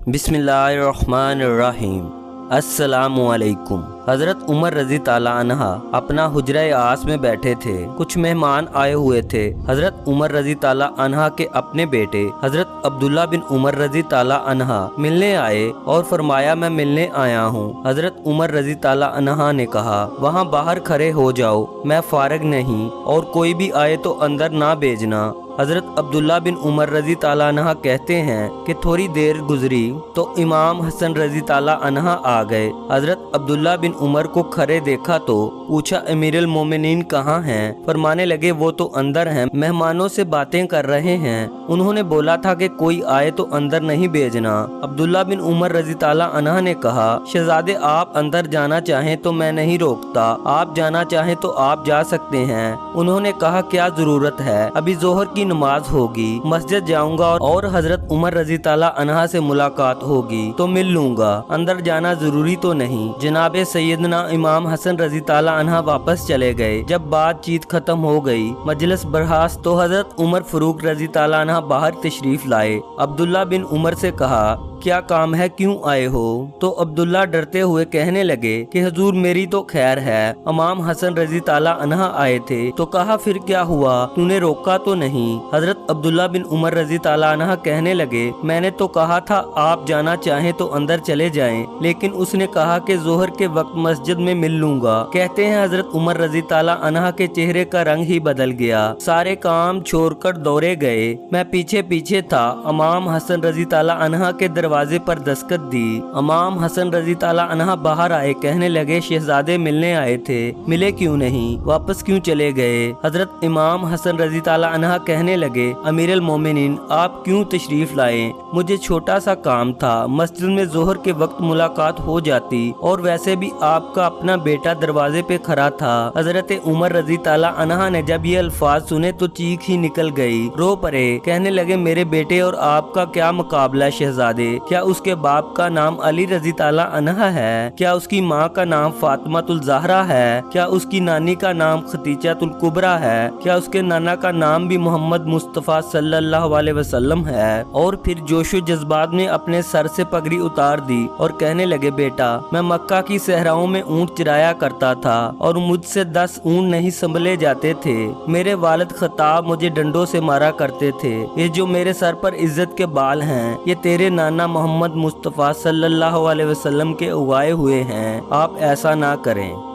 बिस्मिल्लाहिर्रहमानिर्रहीम। अस्सलामुअलैकुम। हज़रत उमर रज़ी ताला अन्हा अपना हुजरा आस में बैठे थे। कुछ मेहमान आए हुए थे। हज़रत उमर रज़ी ताला अन्हा के अपने बेटे हज़रत अब्दुल्ला बिन उमर रज़ी ताला अन्हा मिलने आए और फरमाया, मैं मिलने आया हूँ। हज़रत उमर रज़ी ताला अन्हा ने कहा, वहाँ बाहर खड़े हो जाओ, मैं फारिग नहीं, और कोई भी आए तो अंदर ना भेजना। हज़रत अब्दुल्ला बिन उमर रज़ी ताला अन्हा कहते हैं कि थोड़ी देर गुजरी तो इमाम हसन रज़ी ताला अन्हा आ गए। हज़रत अब्दुल्ला बिन उमर को खड़े देखा तो पूछा, अमीरुल मोमिनीन कहाँ हैं? फरमाने लगे, वो तो अंदर हैं, मेहमानों से बातें कर रहे हैं। उन्होंने बोला था कि कोई आए तो अंदर नहीं भेजना। अब्दुल्ला बिन उमर रज़ी ताला अन्हा ने कहा, शहजादे आप अंदर जाना चाहें तो मैं नहीं रोकता, आप जाना चाहें तो आप जा सकते हैं। उन्होंने कहा, क्या जरूरत है, अभी जोहर की नमाज होगी, मस्जिद जाऊंगा और हजरत उमर रज़ी ताला अन्हा से मुलाकात होगी तो मिल लूंगा, अंदर जाना जरूरी तो नहीं। जनाबे सैयदना इमाम हसन रज़ी ताला अन्हा वापस चले गए। जब बातचीत खत्म हो गई, मजलिस बर्खास्त, तो हजरत उमर फरूक रज़ी ताला अन्हा बाहर तशरीफ लाए। अब्दुल्ला बिन उमर से कहा, क्या काम है, क्यों आए हो? तो अब्दुल्ला डरते हुए कहने लगे कि हुजूर मेरी तो खैर है, इमाम हसन रज़ी ताला अन्हा आए थे। तो कहा, फिर क्या हुआ, तूने रोका तो नहीं? हजरत अब्दुल्ला बिन उमर रज़ी ताला अन्हा कहने लगे, मैंने तो कहा था आप जाना चाहें तो अंदर चले जाएं, लेकिन उसने कहा कि जोहर के वक्त मस्जिद में मिल लूंगा। कहते हैं हजरत उमर रज़ी ताला अन्हा के चेहरे का रंग ही बदल गया, सारे काम छोड़कर दौड़े गए। मैं पीछे पीछे था। इमाम हसन रज़ी ताला अन्हा के दरवाजे पर दस्तक दी। इमाम हसन रज़ी ताला अन्हा बाहर आए, कहने लगे, शहजादे मिलने आए थे, मिले क्यों नहीं, वापस क्यों चले गए? हजरत इमाम हसन रज़ी ताला अन्हा कहने लगे, अमीरुल मोमिनीन आप क्यों तशरीफ लाए? मुझे छोटा सा काम था, मस्जिद में जोहर के वक्त मुलाकात हो जाती, और वैसे भी आपका अपना बेटा दरवाजे पे खड़ा था। हजरत उमर रज़ी ताला अन्हा ने जब ये अल्फाज सुने तो चीख ही निकल गई, रो पड़े। कहने लगे, मेरे बेटे और आपका क्या मुकाबला शहजादे? क्या उसके बाप का नाम अली रज़ी ताला अन्हा है? क्या उसकी माँ का नाम फातिमातुल ज़हरा है? क्या उसकी नानी का नाम खदीजातुल कुबरा है? क्या उसके नाना का नाम भी मोहम्मद मुस्तफ़ा सल्लल्लाहु अलैहि वसल्लम है? और फिर जोशो जज्बात में अपने सर से पगड़ी उतार दी और कहने लगे, बेटा मैं मक्का की सहराओं में ऊँट चराया करता था और मुझसे 10 ऊँट नहीं संभले जाते थे। मेरे वालिद खताब मुझे डंडों से मारा करते थे। ये जो मेरे सर पर इज्जत के बाल हैं, ये तेरे नाना मोहम्मद मुस्तफ़ा सल्लल्लाहु अलैहि वसल्लम के उगाए हुए हैं। आप ऐसा ना करें।